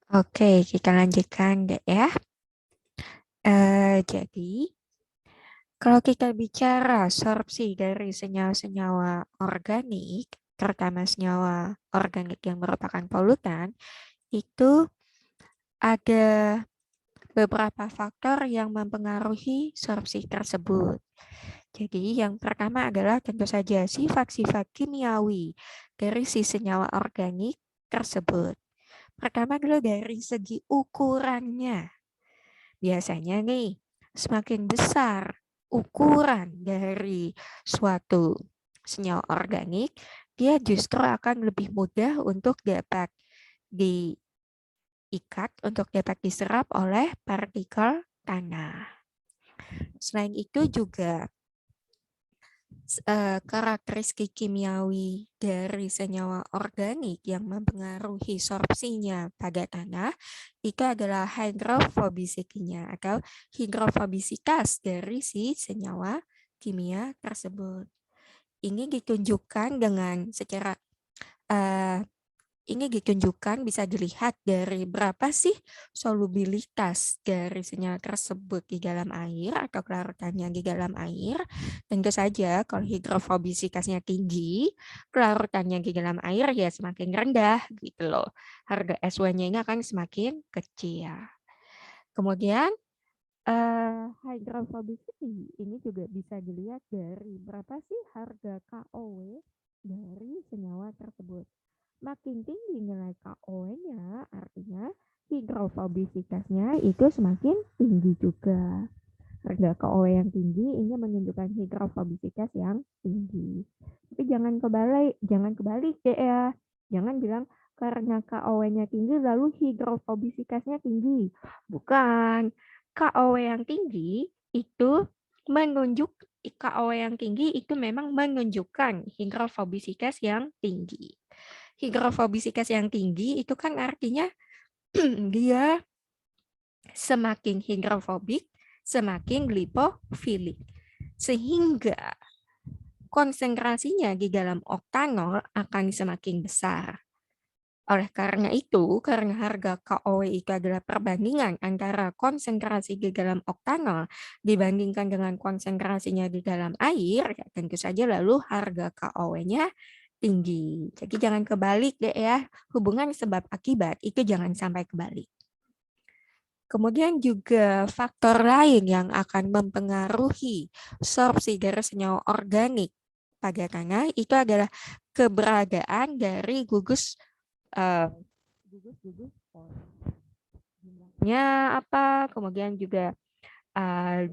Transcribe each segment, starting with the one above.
Oke, kita lanjutkan deh ya. Jadi, kalau kita bicara sorpsi dari senyawa-senyawa organik, terutama senyawa organik yang merupakan polutan, itu ada beberapa faktor yang mempengaruhi sorpsi tersebut. Jadi, yang pertama adalah tentu saja sifat-sifat kimiawi dari si senyawa organik tersebut. Pertama adalah dari segi ukurannya. Biasanya nih, semakin besar ukuran dari suatu senyawa organik, dia justru akan lebih mudah untuk dapat diikat, untuk dapat diserap oleh partikel tanah. Selain itu juga karakteristik kimiawi dari senyawa organik yang mempengaruhi sorpsinya pada tanah itu adalah hidrofobisitasnya atau hidrofobisitas dari si senyawa kimia tersebut. Ini ditunjukkan dengan secara uh, ini ditunjukkan bisa dilihat dari berapa sih solubilitas dari senyawa tersebut di dalam air atau kelarutannya di dalam air. Tentu saja kalau hidrofobisitasnya tinggi, kelarutannya di dalam air ya semakin rendah gitu loh. Harga SW-nya ini akan semakin kecil. Kemudian hydrophobicity ini juga bisa dilihat dari berapa sih harga KOW dari senyawa tersebut. Makin tinggi nilai KOW-nya, artinya hidrofobisitasnya itu semakin tinggi juga. Harga KOW yang tinggi ini menunjukkan hidrofobisitas yang tinggi. Tapi jangan kebalik deh ya. Jangan bilang karena KOW-nya tinggi lalu hidrofobisitasnya tinggi. Bukan. KOW yang tinggi itu menunjuk KOW yang tinggi itu memang menunjukkan hidrofobisitas yang tinggi. Hidrofobisitas yang tinggi itu kan artinya dia semakin hidrofobik, semakin lipofilik. Sehingga konsentrasinya di dalam oktanol akan semakin besar. Oleh karena itu, karena harga KOW itu adalah perbandingan antara konsentrasi di dalam oktanol dibandingkan dengan konsentrasinya di dalam air, ya tentu saja lalu harga KOW-nya tinggi. Jadi jangan kebalik deh ya, hubungan sebab akibat itu jangan sampai kebalik. Kemudian juga faktor lain yang akan mempengaruhi sorpsi dari senyawa organik pada tanah itu adalah keberadaan dari gugus gugus polar. Jumlahnya apa, kemudian juga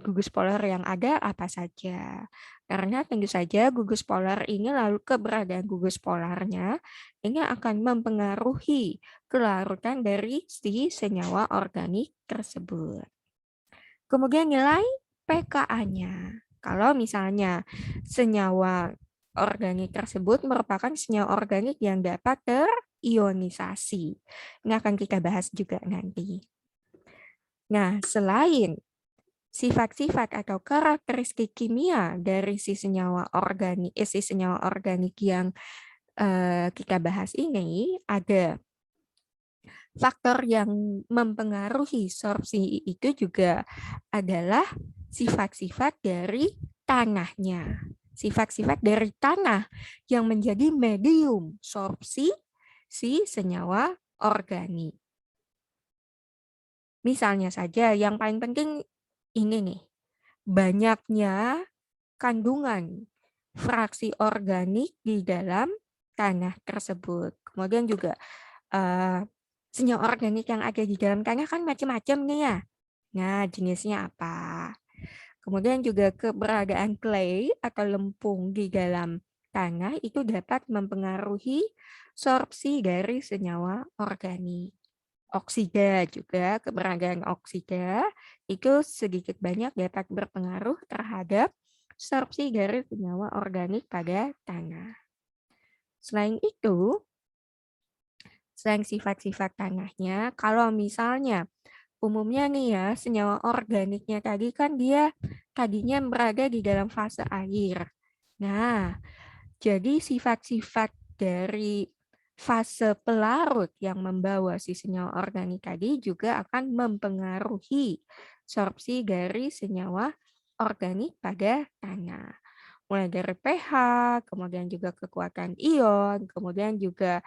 gugus polar yang ada apa saja. Karena tentu saja gugus polar ini lalu keberadaan gugus polarnya ini akan mempengaruhi kelarutan dari si senyawa organik tersebut. Kemudian nilai pKa-nya. Kalau misalnya senyawa organik tersebut merupakan senyawa organik yang dapat terionisasi. Ini akan kita bahas juga nanti. Nah, selain sifat-sifat atau karakteristik kimia dari si senyawa organik yang kita bahas ini, ada faktor yang mempengaruhi sorpsi itu juga adalah sifat-sifat dari tanahnya. Sifat-sifat dari tanah yang menjadi medium sorpsi si senyawa organik. Misalnya saja yang paling penting ini nih, banyaknya kandungan fraksi organik di dalam tanah tersebut. Kemudian juga senyawa organik yang ada di dalam tanah kan macam-macam nih ya. Nah, jenisnya apa? Kemudian juga keberadaan clay atau lempung di dalam tanah itu dapat mempengaruhi sorpsi dari senyawa organik. Oksida juga, keberadaan oksida itu sedikit banyak dapat berpengaruh terhadap sorpsi dari senyawa organik pada tanah. Selain itu, selain sifat-sifat tanahnya, kalau misalnya umumnya nih ya, senyawa organiknya tadi kan dia tadinya berada di dalam fase air. Nah, jadi sifat-sifat dari fase pelarut yang membawa si senyawa organik tadi juga akan mempengaruhi sorpsi dari senyawa organik pada tanah. Mulai dari pH, kemudian juga kekuatan ion, kemudian juga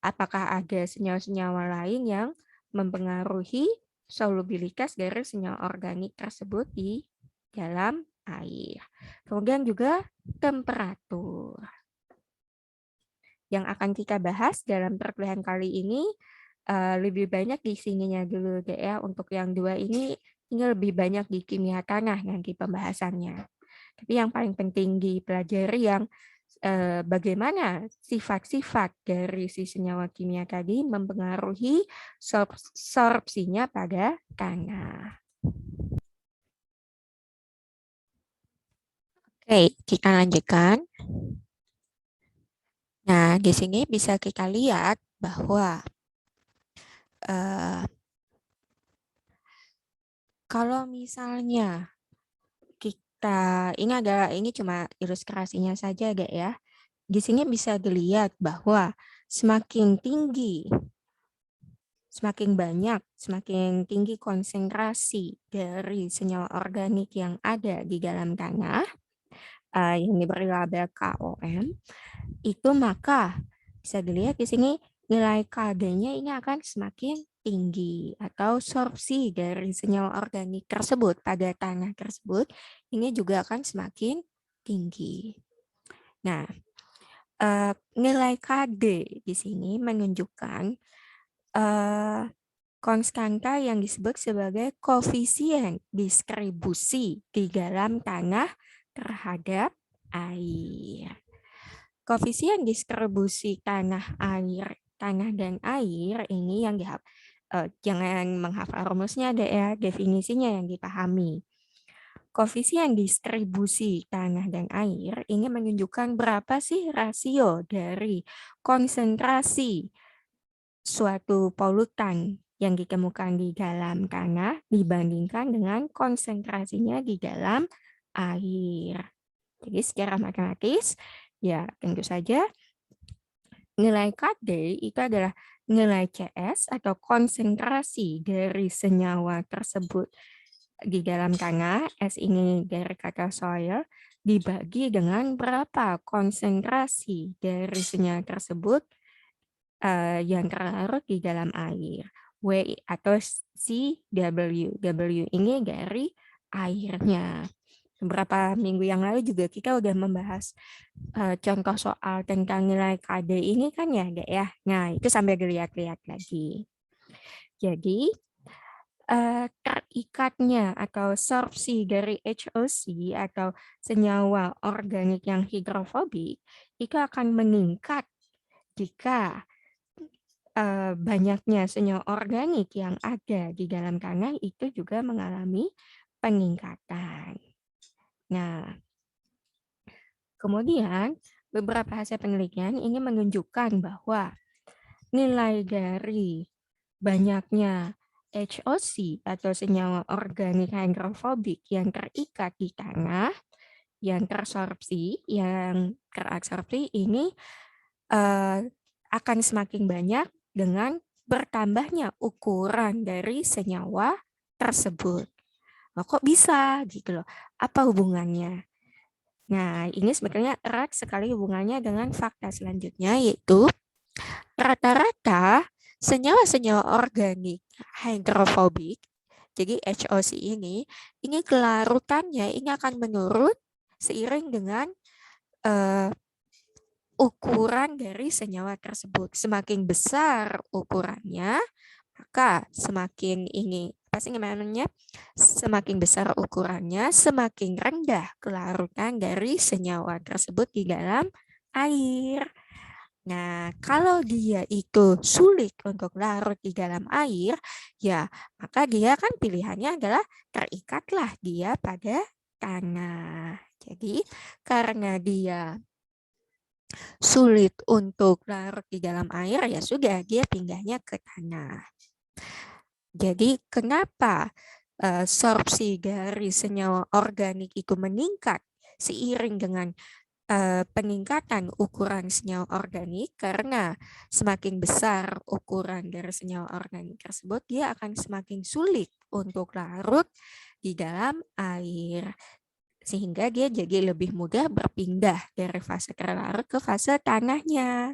apakah ada senyawa-senyawa lain yang mempengaruhi solubilitas dari senyawa organik tersebut di dalam air. Kemudian juga temperatur. Yang akan kita bahas dalam perkuliahan kali ini lebih banyak di sininya dulu deh ya. Untuk yang dua ini lebih banyak di kimia tanah nanti pembahasannya. Tapi yang paling penting dipelajari yang bagaimana sifat-sifat dari si senyawa kimia tadi mempengaruhi sorpsinya pada tanah. Oke, kita lanjutkan. Nah, di sini bisa kita lihat bahwa kalau misalnya ini cuma ilustrasinya saja deh ya. Di sini bisa dilihat bahwa semakin tinggi, semakin banyak, semakin tinggi konsentrasi dari senyawa organik yang ada di dalam tanah yang diberi label KOM, itu maka bisa dilihat di sini nilai KD-nya ini akan semakin tinggi atau sorpsi dari senyawa organik tersebut pada tanah tersebut ini juga akan semakin tinggi. Nah, nilai KD di sini menunjukkan konstanta yang disebut sebagai koefisien distribusi di dalam tanah terhadap air. Koefisien distribusi tanah dan air ini yang jangan menghafal rumusnya deh ya, definisinya yang dipahami. Koefisien distribusi tanah dan air ini menunjukkan berapa sih rasio dari konsentrasi suatu polutan yang ditemukan di dalam tanah dibandingkan dengan konsentrasinya di dalam air. Jadi secara matematis, ya tentu saja nilai KD itu adalah nilai CS atau konsentrasi dari senyawa tersebut di dalam tanah, S ini dari kata soil, dibagi dengan berapa konsentrasi dari senyawa tersebut yang terlarut di dalam air. W atau CW. W ini dari airnya. Beberapa minggu yang lalu juga kita udah membahas contoh soal tentang nilai KD ini kan ya, Dek ya. Nah, itu sambil dilihat-lihat lagi. Jadi, terikatnya atau sorpsi dari HOC atau senyawa organik yang hidrofobik itu akan meningkat jika banyaknya senyawa organik yang ada di dalam tanah itu juga mengalami peningkatan. Nah, kemudian beberapa hasil penelitian ini menunjukkan bahwa nilai dari banyaknya HOC atau senyawa organik hidrofobik yang terikat di tanah, yang terabsorpsi ini akan semakin banyak dengan bertambahnya ukuran dari senyawa tersebut. Nah, kok bisa gitu loh? Apa hubungannya? Nah, ini sebenarnya erat sekali hubungannya dengan fakta selanjutnya, yaitu rata-rata senyawa-senyawa organik hidrofobik, jadi HOC ini kelarutannya ini akan menurun seiring dengan ukuran dari senyawa tersebut. Semakin besar ukurannya, maka semakin semakin besar ukurannya, semakin rendah kelarutan dari senyawa tersebut di dalam air. Nah, kalau dia itu sulit untuk larut di dalam air, ya maka dia kan pilihannya adalah terikatlah dia pada tanah. Jadi, karena dia sulit untuk larut di dalam air, ya sudah dia pindahnya ke tanah. Jadi, kenapa sorpsi dari senyawa organik itu meningkat seiring dengan peningkatan ukuran senyawa organik, karena semakin besar ukuran dari senyawa organik tersebut, dia akan semakin sulit untuk larut di dalam air, sehingga dia jadi lebih mudah berpindah dari fase larut ke fase tanahnya.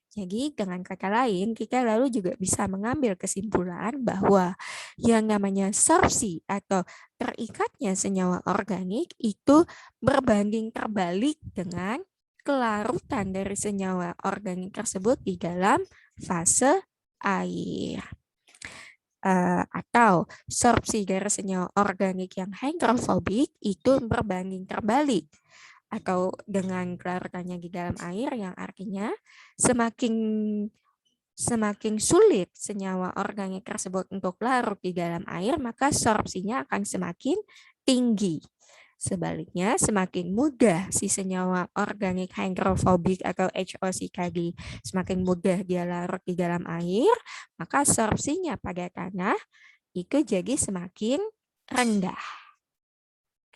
Jadi dengan kata lain, kita lalu juga bisa mengambil kesimpulan bahwa yang namanya sorpsi atau terikatnya senyawa organik itu berbanding terbalik dengan kelarutan dari senyawa organik tersebut di dalam fase air. Atau sorpsi dari senyawa organik yang hydrofobik itu berbanding terbalik atau dengan kelarutannya di dalam air, yang artinya semakin sulit senyawa organik tersebut untuk larut di dalam air, maka sorpsinya akan semakin tinggi. Sebaliknya, semakin mudah si senyawa organik hydrofobik atau HOC tadi, semakin mudah dia larut di dalam air, maka sorpsinya pada tanah itu jadi semakin rendah.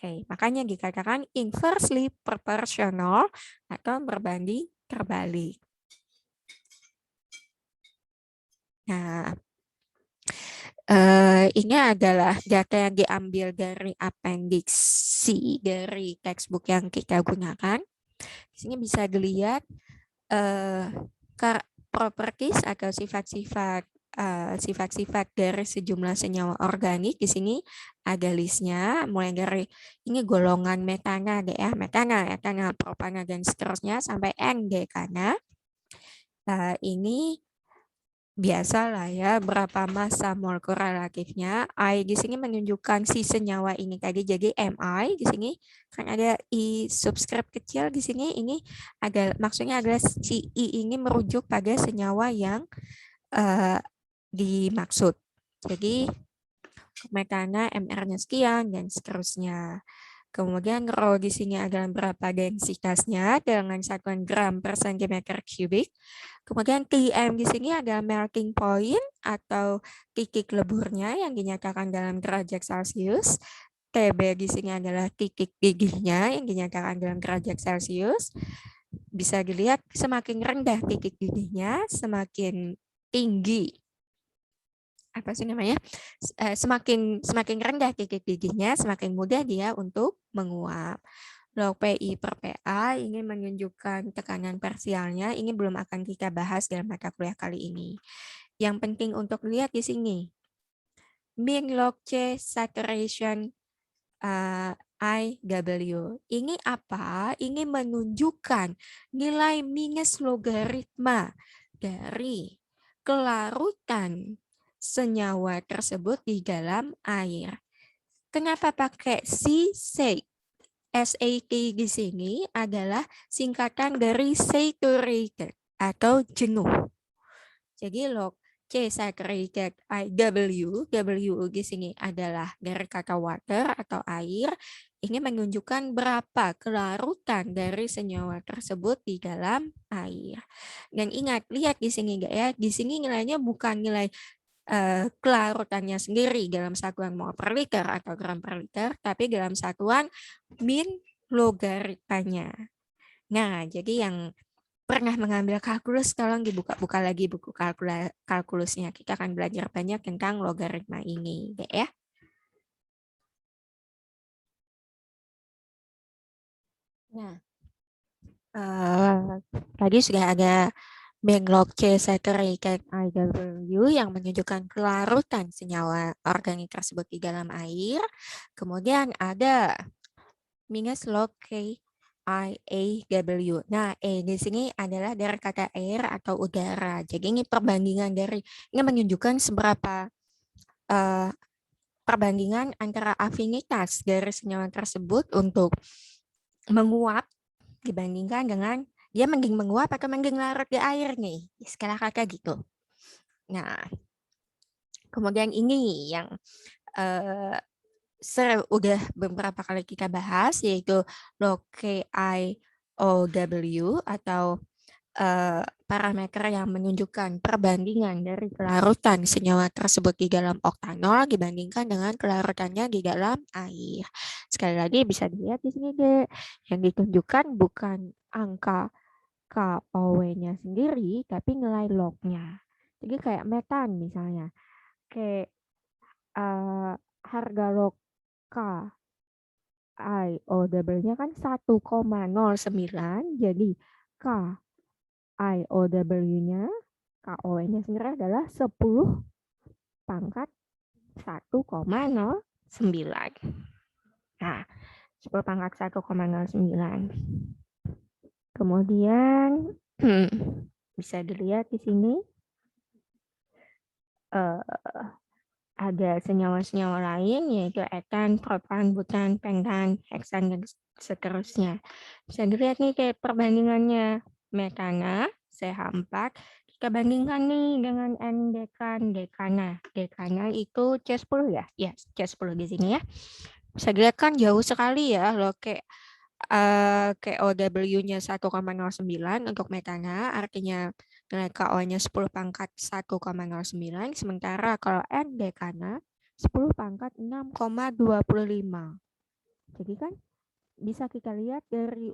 Oke, makanya dikatakan inversely proportional atau berbanding terbalik. Nah, ini adalah data yang diambil dari appendix C dari textbook yang kita gunakan. Di sini bisa dilihat properties atau sifat-sifat dari sejumlah senyawa organik. Di sini ada listnya, mulai dari ini golongan metana, metana, etana, propana, dan seterusnya sampai N-dekana. Ini biasalah ya, berapa massa molekul relatifnya. I di sini menunjukkan si senyawa ini tadi, jadi MI di sini kan ada I subscript kecil di sini. Ini ada maksudnya adalah si I ini merujuk pada senyawa yang dimaksud. Jadi metana MR-nya sekian dan seterusnya. Kemudian rho di sini adalah berapa densitasnya dengan satuan gram per centimeter kubik. Kemudian TM di sini adalah melting point atau titik leburnya yang dinyatakan dalam derajat Celcius. TB di sini adalah titik didihnya yang dinyatakan dalam derajat Celcius. Bisa dilihat semakin rendah titik didihnya, semakin tinggi semakin rendah titik didihnya, semakin mudah dia untuk menguap. Log PI per PA ini menunjukkan tekanan parsialnya. Ini belum akan kita bahas dalam mata kuliah kali ini. Yang penting untuk lihat di sini, min log C saturation IW. Ini apa? Ini menunjukkan nilai minus logaritma dari kelarutan senyawa tersebut di dalam air. Kenapa pakai SAT? SAT di sini adalah singkatan dari saturated atau jenuh. Jadi log C saturated IW, W di sini adalah dari kata water atau air. Ini menunjukkan berapa kelarutan dari senyawa tersebut di dalam air. Dan ingat, lihat di sini enggak ya? Di sini nilainya bukan nilai kelarutannya sendiri dalam satuan mol per liter atau gram per liter, tapi dalam satuan min logaritmanya. Nah, jadi yang pernah mengambil kalkulus, tolong dibuka-buka lagi buku kalkulusnya. Kita akan belajar banyak tentang logaritma ini, ya. Nah, tadi sudah ada log C saturated IW yang menunjukkan kelarutan senyawa organik tersebut di dalam air. Kemudian ada minus log K IAW. Nah, E di sini adalah dari kata air atau udara. Jadi ini perbandingan ini menunjukkan seberapa perbandingan antara afinitas dari senyawa tersebut untuk menguap dibandingkan dengan dia mending menguap atau mending larut di air nih. Skala kakak gitu. Nah, kemudian ini yang udah beberapa kali kita bahas, yaitu log KIOW atau parameter yang menunjukkan perbandingan dari kelarutan senyawa tersebut di dalam oktanol dibandingkan dengan kelarutannya di dalam air. Sekali lagi bisa dilihat di sini deh, yang ditunjukkan bukan angka KOW-nya sendiri, tapi nilai log-nya. Jadi kayak metan misalnya, kayak harga log KIOW-nya kan 1,09, jadi KIOW-nya, KOW-nya sendiri adalah 10 pangkat 1,09. Nah, 10 pangkat 1,09. Kemudian bisa dilihat di sini ada senyawa-senyawa lain yaitu etan, propan, butan, pentan, heksan, dan seterusnya. Bisa dilihat nih kayak perbandingannya metana, CH4, kita bandingkan nih dengan N-dekan, dekana. Dekana itu C10 ya? Ya, C10 di sini ya. Bisa dilihat kan jauh sekali ya loh, kayak KOW-nya 1,09 untuk metana, artinya nilai KO-nya 10 pangkat 1,09, sementara kalau N dekana 10 pangkat 6,25. Jadi kan bisa kita lihat dari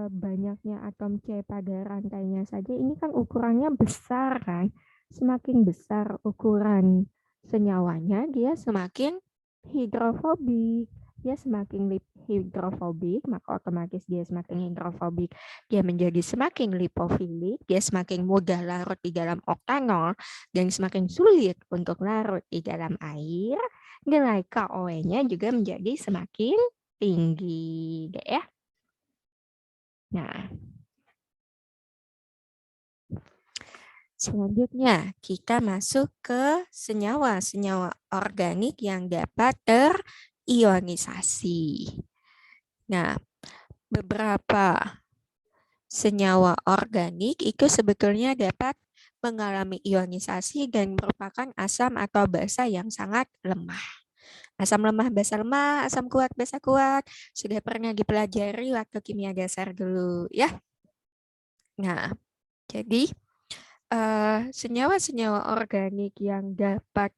banyaknya atom C pada rantainya saja, ini kan ukurannya besar kan. Semakin besar ukuran senyawanya, dia semakin hidrofobik. Dia semakin hidrofobik, maka otomatis dia semakin hidrofobik. Dia menjadi semakin lipofilik, dia semakin mudah larut di dalam oktanol, dan semakin sulit untuk larut di dalam air. Nilai KOE-nya juga menjadi semakin tinggi deh ya. Nah, selanjutnya kita masuk ke senyawa-senyawa organik yang dapat terionisasi. Nah, beberapa senyawa organik itu sebetulnya dapat mengalami ionisasi dan merupakan asam atau basa yang sangat lemah. Asam lemah, basa lemah, asam kuat, basa kuat. Sudah pernah dipelajari waktu kimia dasar dulu ya. Nah, jadi senyawa-senyawa organik yang dapat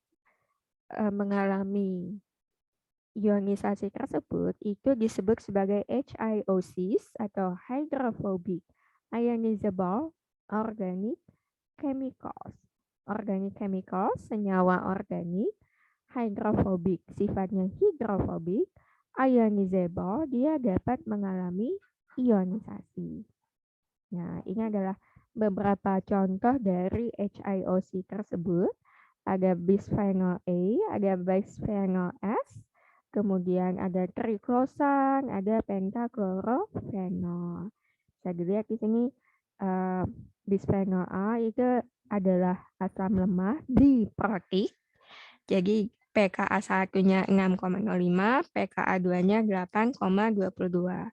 mengalami ionisasi tersebut itu disebut sebagai HIOCs atau hydrophobic ionizable organic chemicals. Organic chemicals, senyawa organik, hydrophobic, sifatnya hidrofobik, ionizable, dia dapat mengalami ionisasi. Nah, ini adalah beberapa contoh dari HIOC tersebut. Ada bisphenol A, ada bisphenol S, kemudian ada triklosan, ada pentaklorofenol. Bisa dilihat di sini bisphenol A itu adalah asam lemah diprotik. Jadi pKa 1-nya 6,05, pKa 2-nya 8,22.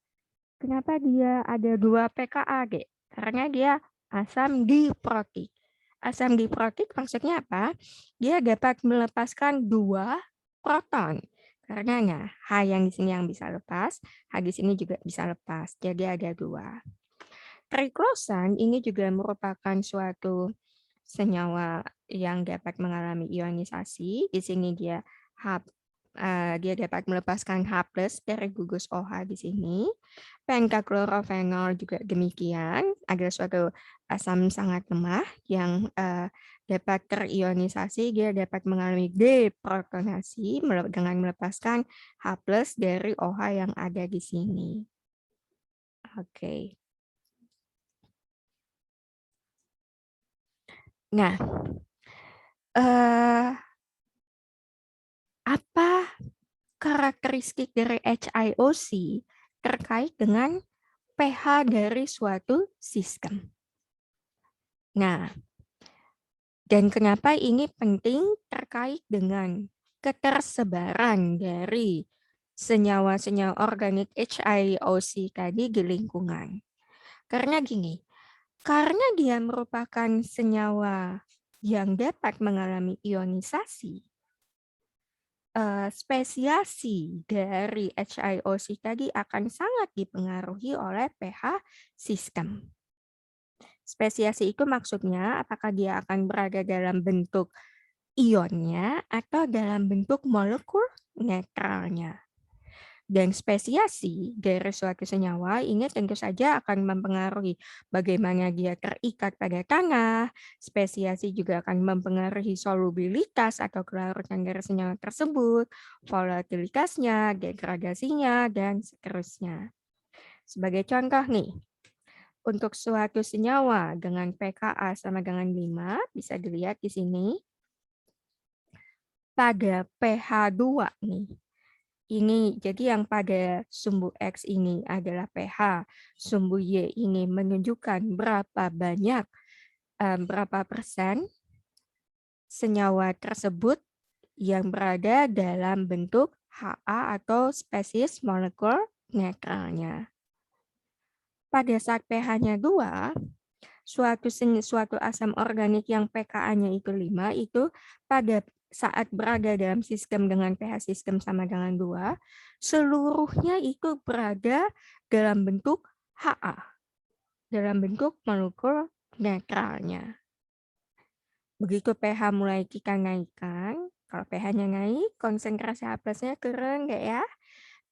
Kenapa dia ada 2 pKa, Dek? Karena dia asam diprotik. Asam diprotik maksudnya apa? Dia dapat melepaskan 2 proton. Karena H yang di sini yang bisa lepas, H di sini juga bisa lepas. Jadi ada 2. Triklosan ini juga merupakan suatu senyawa yang dapat mengalami ionisasi. Di sini dia dapat melepaskan H+ dari gugus OH di sini. Pentaklorofenol juga demikian, ada suatu asam sangat lemah yang dapat terionisasi, dia dapat mengalami deprotonasi dengan melepaskan H+ dari OH yang ada di sini. Oke. Nah, apa karakteristik dari HIOC terkait dengan pH dari suatu sistem? Nah, dan kenapa ini penting terkait dengan ketersebaran dari senyawa-senyawa organik HIOC tadi di lingkungan? Karena gini, karena dia merupakan senyawa yang dapat mengalami ionisasi, spesiasi dari HIOC tadi akan sangat dipengaruhi oleh pH sistem. Spesiasi itu maksudnya apakah dia akan berada dalam bentuk ionnya atau dalam bentuk molekul netralnya. Dan spesiasi dari suatu senyawa ini tentu saja akan mempengaruhi bagaimana dia terikat pada tanah. Spesiasi juga akan mempengaruhi solubilitas atau kelarutan dari senyawa tersebut, volatilitasnya, degradasinya, dan seterusnya. Sebagai contoh nih, untuk suatu senyawa dengan pKa sama dengan 5, bisa dilihat di sini. Pada pH 2 nih, ini jadi yang pada sumbu X ini adalah pH, sumbu Y ini menunjukkan berapa persen senyawa tersebut yang berada dalam bentuk Ha atau spesies molekul netralnya. Pada saat pH-nya 2, suatu asam organik yang pKa-nya itu 5 itu pada saat berada dalam sistem dengan pH sistem sama dengan 2, seluruhnya itu berada dalam bentuk Ha, dalam bentuk molekul netralnya. Begitu pH mulai kita naikkan, kalau pH-nya naik, konsentrasi H+-nya turun nggak ya?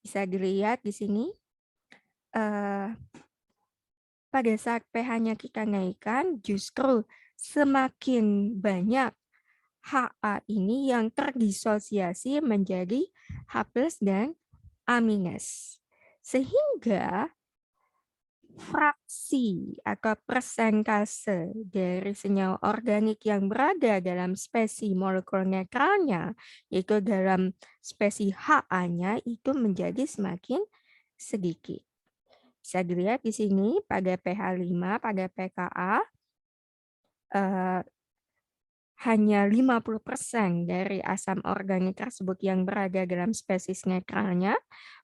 Bisa dilihat di sini. Pada saat pH-nya kita naikkan, justru semakin banyak Ha ini yang terdisosiasi menjadi H+ dan A-. Sehingga fraksi atau persentase dari senyawa organik yang berada dalam spesies molekul netralnya, yaitu dalam spesies Ha-nya, itu menjadi semakin sedikit. Bisa dilihat di sini pada pH 5, pada pKa, hanya 50% dari asam organik tersebut yang berada dalam spesies netralnya.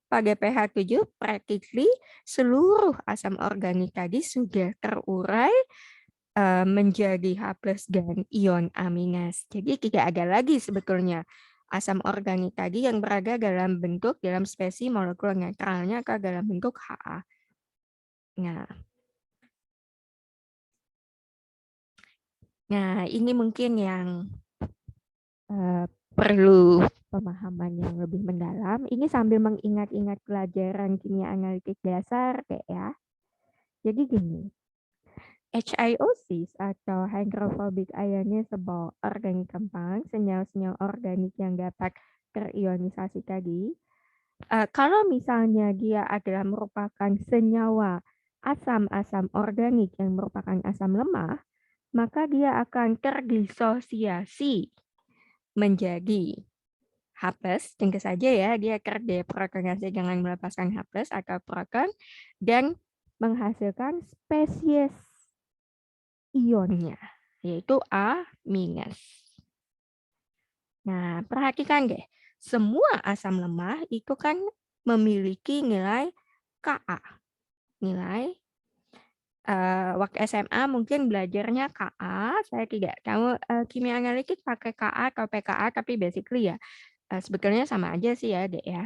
Pada pH 7, practically seluruh asam organik tadi sudah terurai menjadi H+ dan ion A-. Jadi tidak ada lagi sebetulnya asam organik tadi yang berada dalam spesies molekul netralnya atau dalam bentuk Ha. Nah, ini mungkin yang perlu pemahaman yang lebih mendalam. Ini sambil mengingat-ingat pelajaran kimia analitik dasar, kayak ya. Jadi gini, HIOCs atau hydrophobic ionizable organic compound, senyawa-senyawa organik yang dapat terionisasi tadi, kalau misalnya dia adalah merupakan senyawa asam-asam organik yang merupakan asam lemah, maka dia akan terdisosiasi menjadi H+, tentu saja ya, dia terdeprotonasi dengan melepaskan H+ atau proton dan menghasilkan spesies ionnya, yaitu A-. Nah, perhatikan deh, semua asam lemah itu kan memiliki nilai Ka. Nilai waktu SMA mungkin belajarnya Ka, saya tidak tahu kimia analitik pakai Ka atau pKa, tapi basically ya sebetulnya sama aja sih ya, Dek ya.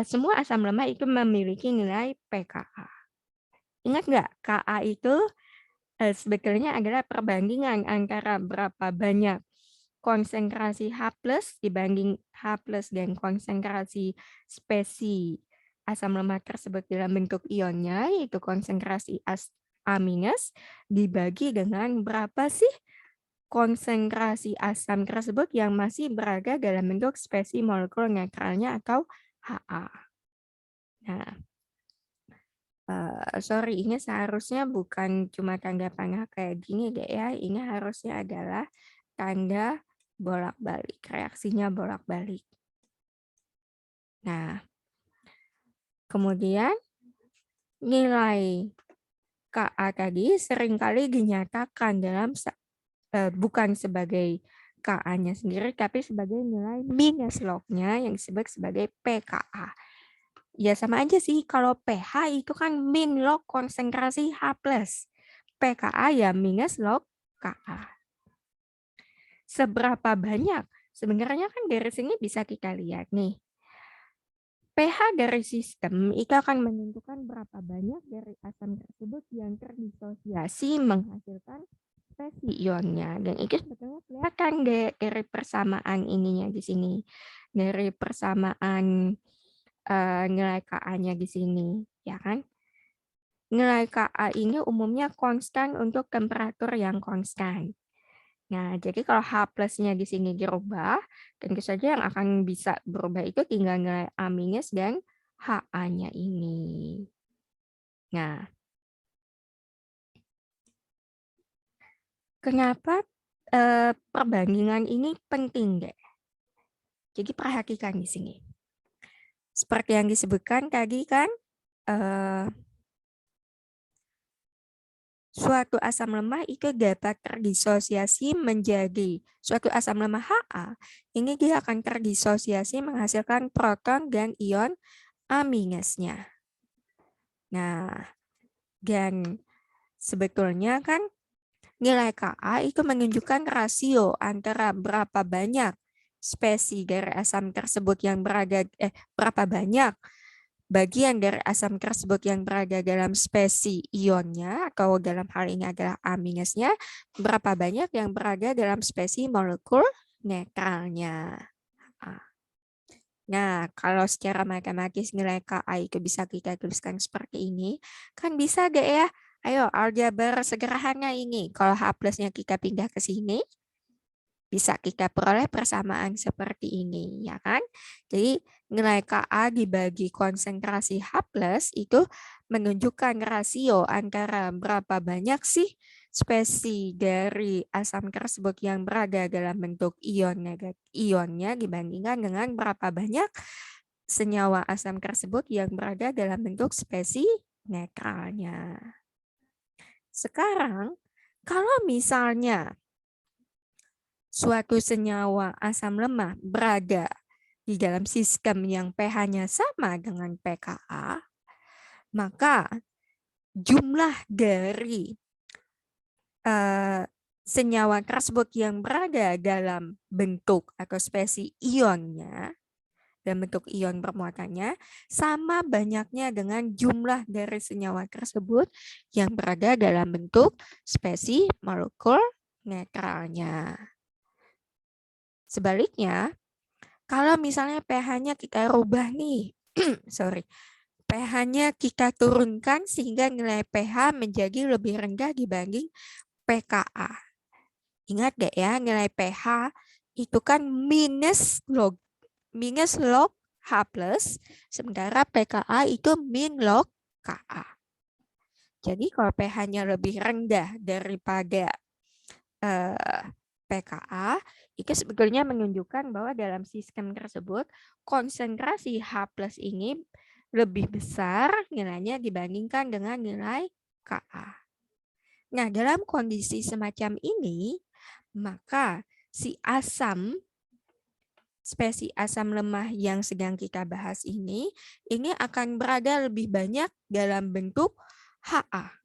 Semua asam lemah itu memiliki nilai pKa. Ingat nggak, Ka itu sebetulnya adalah perbandingan antara berapa banyak konsentrasi H+ dibanding H+ dan konsentrasi spesies asam lemah tersebut dalam bentuk ionnya, yaitu konsentrasi A- dibagi dengan berapa sih konsentrasi asam tersebut yang masih berada dalam bentuk spesies molekul netralnya atau Ha. Nah, sorry, ini seharusnya bukan cuma tanda panah kayak gini deh ya, ini harusnya adalah tanda bolak-balik, reaksinya bolak-balik. Nah, kemudian nilai Ka tadi seringkali dinyatakan dalam bukan sebagai Ka-nya sendiri, tapi sebagai nilai minus log-nya yang disebut sebagai pKa. Ya sama aja sih, kalau pH itu kan min log konsentrasi H+. pKa ya minus log Ka. Seberapa banyak? Sebenarnya kan dari sini bisa kita lihat nih. pH dari sistem itu akan menentukan berapa banyak dari asam tersebut yang terdisosiasi menghasilkan spesies ionnya. Dan itu sebetulnya kelihatan dari persamaan ininya di sini. Dari persamaan nilai Ka-nya di sini, ya kan? Nilai Ka ini umumnya konstan untuk temperatur yang konstan. Nah, jadi kalau H plusnya di sini dirubah, tentu saja yang akan bisa berubah itu tinggal nilai A minus dan HA-nya ini. Nah, kenapa perbandingan ini penting, deh? Jadi perhatikan di sini. Seperti yang disebutkan tadi kan, suatu asam lemah itu dapat terdisosiasi menjadi suatu asam lemah Ha. Ini dia akan terdisosiasi menghasilkan proton dan ion A minusnya. Nah, dan sebetulnya kan nilai Ka itu menunjukkan rasio antara berapa banyak spesies dari asam tersebut yang berada berapa banyak bagian dari asam tersebut yang berada dalam spesies ionnya, atau dalam hal ini adalah A minusnya, berapa banyak yang berada dalam spesies molekul netralnya. Nah, kalau secara matematis nilai Ka itu bisa kita tuliskan seperti ini, kan bisa deh ya. Ayo, aljabar sederhana ini. Kalau H plusnya kita pindah ke sini, bisa kita peroleh persamaan seperti ini, ya kan? Jadi nilai Ka dibagi konsentrasi H plus itu menunjukkan rasio antara berapa banyak sih spesies dari asam tersebut yang berada dalam bentuk ionnya dibandingkan dengan berapa banyak senyawa asam tersebut yang berada dalam bentuk spesies netralnya. Sekarang, kalau misalnya suatu senyawa asam lemah berada di dalam sistem yang pH-nya sama dengan pKa, maka jumlah dari senyawa tersebut yang berada dalam bentuk atau spesies ionnya, dalam bentuk ion bermuatannya, sama banyaknya dengan jumlah dari senyawa tersebut yang berada dalam bentuk spesies molekul netralnya. Sebaliknya, kalau misalnya pH-nya kita rubah nih, pH-nya kita turunkan sehingga nilai pH menjadi lebih rendah dibanding pKa. Ingat deh ya, nilai pH itu kan minus log H plus, sementara pKa itu min log Ka. Jadi kalau pH-nya lebih rendah daripada pKa, itu sebetulnya menunjukkan bahwa dalam sistem tersebut konsentrasi H plus ini lebih besar nilainya dibandingkan dengan nilai Ka. Nah, dalam kondisi semacam ini, maka si spesies asam lemah yang sedang kita bahas ini akan berada lebih banyak dalam bentuk Ha,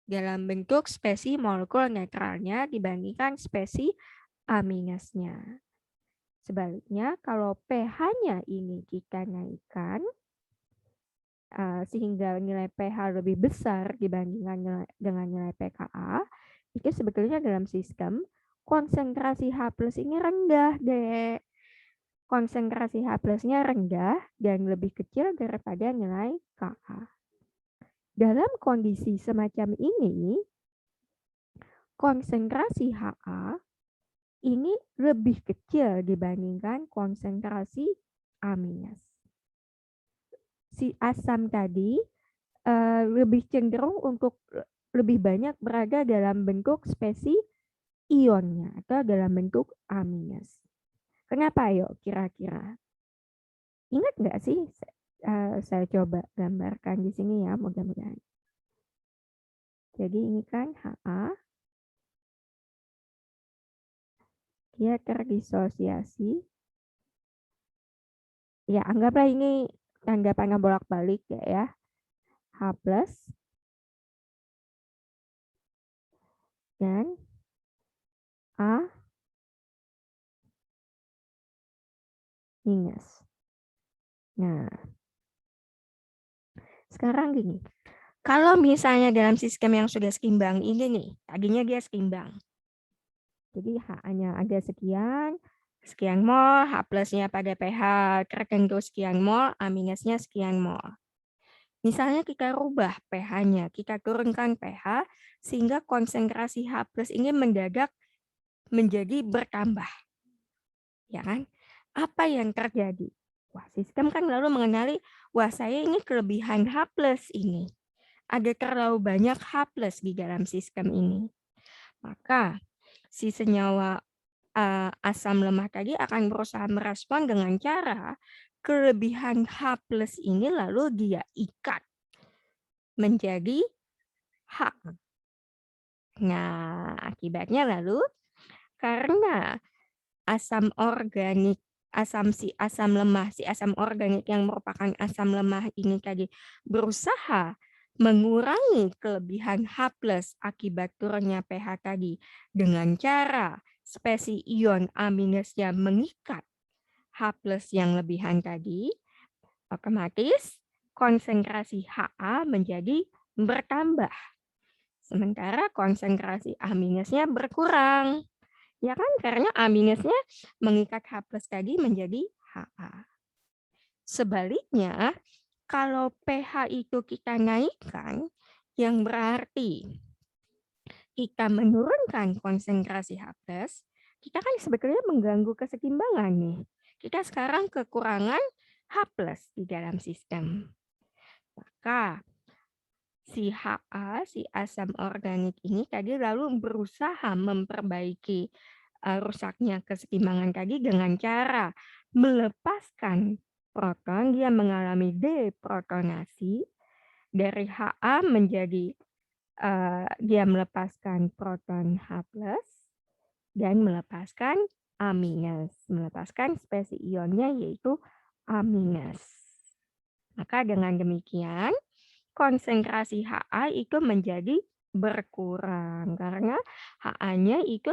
dalam bentuk spesies molekul netralnya dibandingkan spesies A minusnya. Sebaliknya, kalau pH-nya ini kita naikkan, sehingga nilai pH lebih besar dibandingkan dengan nilai pKa, itu sebetulnya dalam sistem konsentrasi H plus ini rendah, deh. Konsentrasi H plusnya rendah dan lebih kecil daripada nilai Ka. Dalam kondisi semacam ini, konsentrasi Ha ini lebih kecil dibandingkan konsentrasi A minus. Si asam tadi lebih cenderung untuk lebih banyak berada dalam bentuk spesies ionnya atau dalam bentuk A minus. Kenapa yuk kira-kira? Ingat nggak sih? Saya coba gambarkan di sini ya, mudah-mudahan. Jadi ini kan Ha, dia terdisosiasi. Ya, anggaplah ini tanggapan bolak-balik ya. H plus dan A minus. Nah, sekarang gini, kalau misalnya dalam sistem yang sudah seimbang ini nih, tadinya dia seimbang. Jadi HA-nya ada sekian mol, H plusnya pada pH tertentu sekian mol, A minusnya sekian mol. Misalnya kita rubah pH-nya, kita turunkan pH sehingga konsentrasi H plus ini mendadak menjadi bertambah. Ya kan? Apa yang terjadi? Wah, sistem kan lalu mengenali, wah saya ini kelebihan H plus ini. Ada terlalu banyak H plus di dalam sistem ini. Maka si senyawa asam lemah tadi akan berusaha merespon dengan cara kelebihan H plus ini lalu dia ikat menjadi H. Nah, akibatnya lalu karena asam organik, si asam organik yang merupakan asam lemah ini tadi berusaha mengurangi kelebihan H plus akibat turunnya pH tadi dengan cara spesies ion A minusnya mengikat H plus yang lebihan tadi, otomatis konsentrasi HA menjadi bertambah. Sementara konsentrasi A minusnya berkurang. Ya kan, karena A minusnya mengikat H plus tadi menjadi HA. Sebaliknya, kalau pH itu kita naikkan, yang berarti kita menurunkan konsentrasi H plus, kita kan sebetulnya mengganggu keseimbangan nih. Kita sekarang kekurangan H plus di dalam sistem. Maka si HA, si asam organik ini tadi lalu berusaha memperbaiki rusaknya keseimbangan tadi dengan cara melepaskan proton, dia mengalami deprotonasi dari HA menjadi dia melepaskan proton H plus dan melepaskan A minus, melepaskan spesies ionnya yaitu A minus. Maka dengan demikian konsentrasi HA itu menjadi berkurang karena HA-nya itu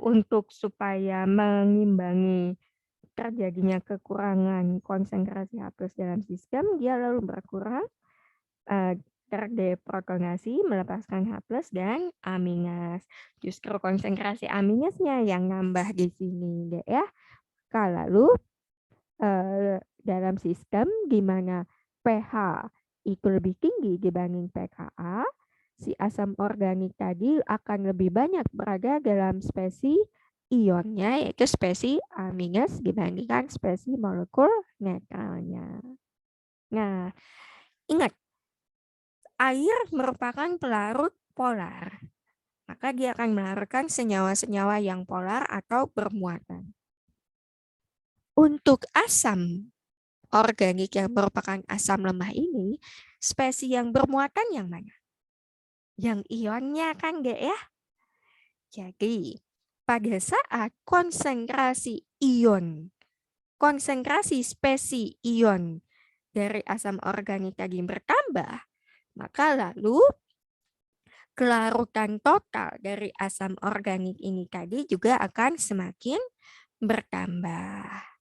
untuk supaya mengimbangi terjadinya kekurangan konsentrasi H plus dalam sistem, dia lalu berkurang, terdeprotonasi, melepaskan H plus dan A minus. Justru konsentrasi A minusnya yang nambah di sini deh ya. Lalu dalam sistem di mana pH itu lebih tinggi dibanding pKa, si asam organik tadi akan lebih banyak berada dalam spesies ionnya, yaitu spesies A- dibandingkan spesies molekul netralnya. Nah, ingat, air merupakan pelarut polar. Maka dia akan melarutkan senyawa-senyawa yang polar atau bermuatan. Untuk asam organik yang merupakan asam lemah ini, spesies yang bermuatan yang mana? Yang ionnya kan enggak ya? Jadi, pada saat konsentrasi spesies ion dari asam organik tadi bertambah, maka lalu kelarutan total dari asam organik ini tadi juga akan semakin bertambah.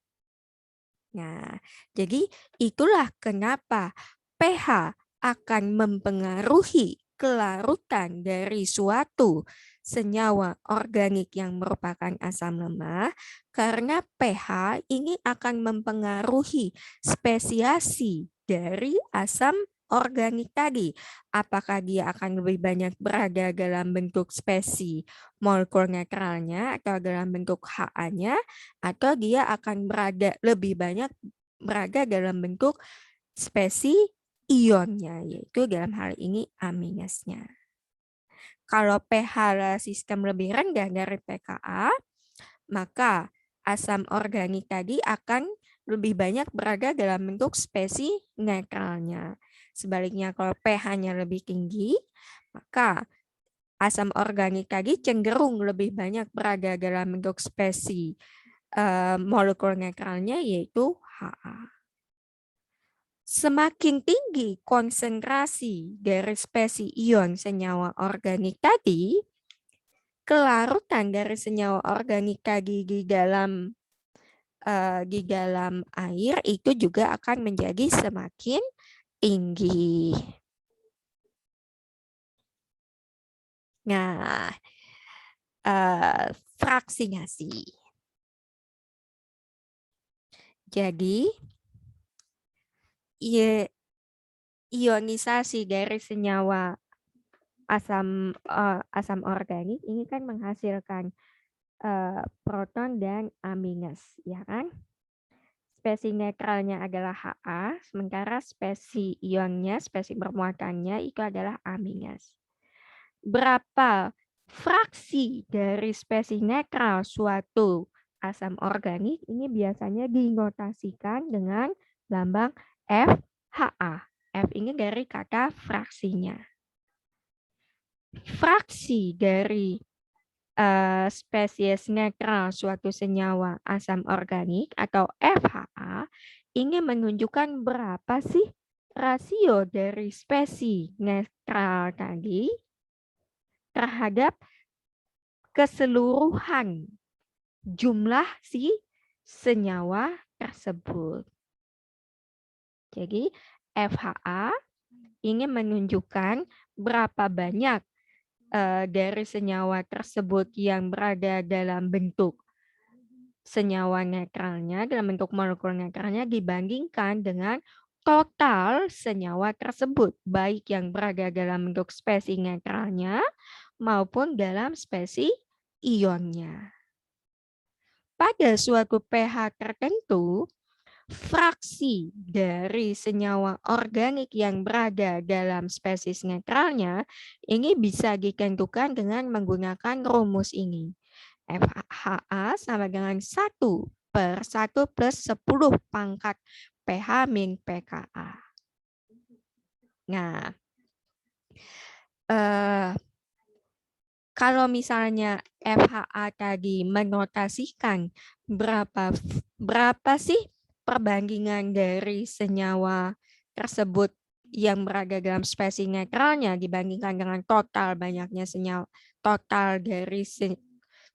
Nah, jadi itulah kenapa pH akan mempengaruhi kelarutan dari suatu senyawa organik yang merupakan asam lemah, karena pH ini akan mempengaruhi spesiasi dari asam organik tadi. Apakah dia akan lebih banyak berada dalam bentuk spesies molekul netralnya atau dalam bentuk HA-nya, atau dia akan lebih banyak berada dalam bentuk spesies ionnya, yaitu dalam hal ini A minusnya. Kalau pH sistem lebih rendah dari pKa, maka asam organik tadi akan lebih banyak berada dalam bentuk spesies netralnya. Sebaliknya kalau pH-nya lebih tinggi, maka asam organik tadi cenderung lebih banyak berada dalam bentuk spesies molekul netralnya yaitu HA. Semakin tinggi konsentrasi dari spesies ion senyawa organik tadi, kelarutan dari senyawa organik tadi di dalam di dalam air itu juga akan menjadi semakin tinggi. Nah, fraksinasi. Jadi, ionisasi dari senyawa asam organik ini kan menghasilkan proton dan amines, ya kan? Spesi netralnya adalah Ha, sementara spesi ionnya, spesi bermuatannya itu adalah amines. Berapa fraksi dari spesi netral suatu asam organik ini biasanya dinotasikan dengan lambang FHA. F ini dari kata fraksinya. Fraksi dari spesies netral suatu senyawa asam organik atau FHA ingin menunjukkan berapa sih rasio dari spesi netral tadi terhadap keseluruhan jumlah si senyawa tersebut. Jadi FHA ingin menunjukkan berapa banyak dari senyawa tersebut yang berada dalam bentuk senyawa netralnya, dalam bentuk molekul netralnya dibandingkan dengan total senyawa tersebut, baik yang berada dalam bentuk spesi netralnya maupun dalam spesi ionnya. Pada suatu pH tertentu, fraksi dari senyawa organik yang berada dalam spesies netralnya ini bisa ditentukan dengan menggunakan rumus ini. FHA sama dengan 1/1 plus 10 pangkat pH min pKa. Nah, kalau misalnya FHA tadi menotasikan berapa sih perbandingan dari senyawa tersebut yang berada dalam spesi netralnya dibandingkan dengan total banyaknya senyawa total dari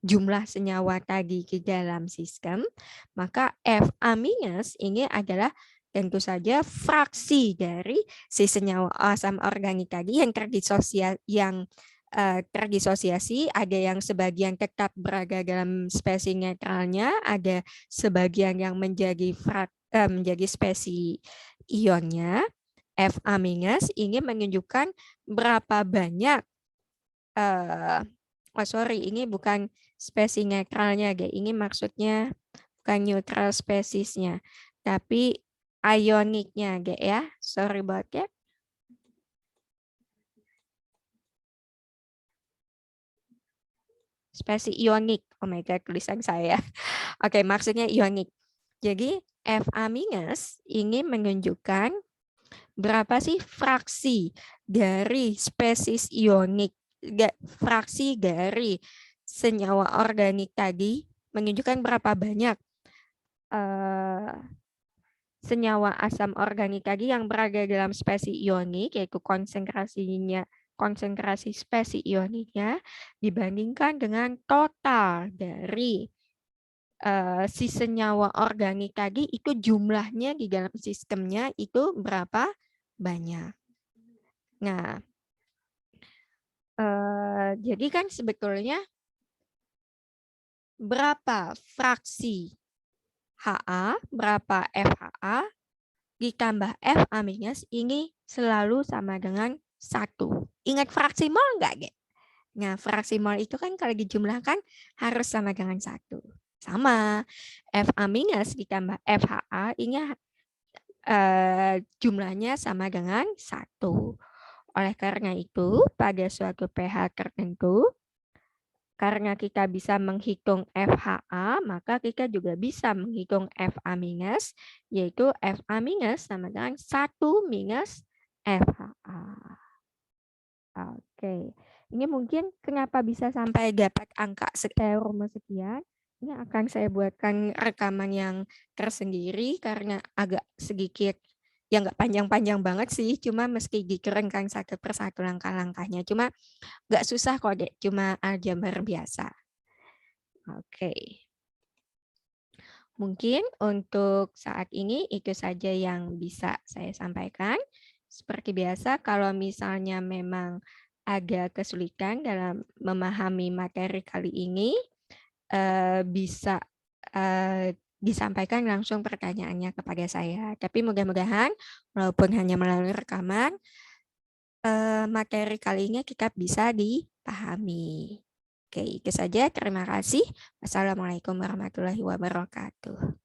jumlah senyawa tadi di dalam sistem, maka FA- ini adalah tentu saja fraksi dari si senyawa asam organik tadi yang terdisosiasi, ada yang sebagian tetap berada dalam spesi netralnya, ada sebagian yang menjadi spesi ionnya. FA- ini menunjukkan berapa banyak ini bukan spesi netralnya, ini maksudnya bukan neutral spesiesnya, tapi ioniknya, ya. Sorry about that. Spesi ionik. Oh my God, tulisan saya. Oke, maksudnya ionik. Jadi, FA- ini menunjukkan berapa sih fraksi dari spesies ionik, fraksi dari senyawa organik tadi, menunjukkan berapa banyak senyawa asam organik tadi yang berada dalam spesi ionik, yaitu konsentrasi spesi ioniknya dibandingkan dengan total dari si senyawa organik tadi itu jumlahnya di dalam sistemnya itu berapa banyak. Nah, jadi kan sebetulnya berapa fraksi HA, berapa FHA ditambah FA- ini selalu sama dengan 1. Ingat fraksi mol enggak, Ge? Nah, fraksi mol itu kan kalau dijumlahkan harus sama dengan 1. Sama, FA- ditambah FHA ini jumlahnya sama dengan 1. Oleh karena itu, pada suatu pH tertentu, karena kita bisa menghitung FHA, maka kita juga bisa menghitung FA-, yaitu FA- sama dengan 1 minus FHA. Oke, ini mungkin kenapa bisa sampai dapat angka rumus sekian. Ini akan saya buatkan rekaman yang tersendiri karena agak sedikit, ya nggak panjang-panjang banget sih, cuma meski dikerenkan satu persatu langkah-langkahnya. Cuma nggak susah kok, Dek, cuma aljabar biasa. Oke. Mungkin untuk saat ini itu saja yang bisa saya sampaikan. Seperti biasa, kalau misalnya memang ada kesulitan dalam memahami materi kali ini, bisa disampaikan langsung pertanyaannya kepada saya. Tapi mudah-mudahan, walaupun hanya melalui rekaman, materi kali ini kita bisa dipahami. Oke, itu saja. Terima kasih. Wassalamualaikum warahmatullahi wabarakatuh.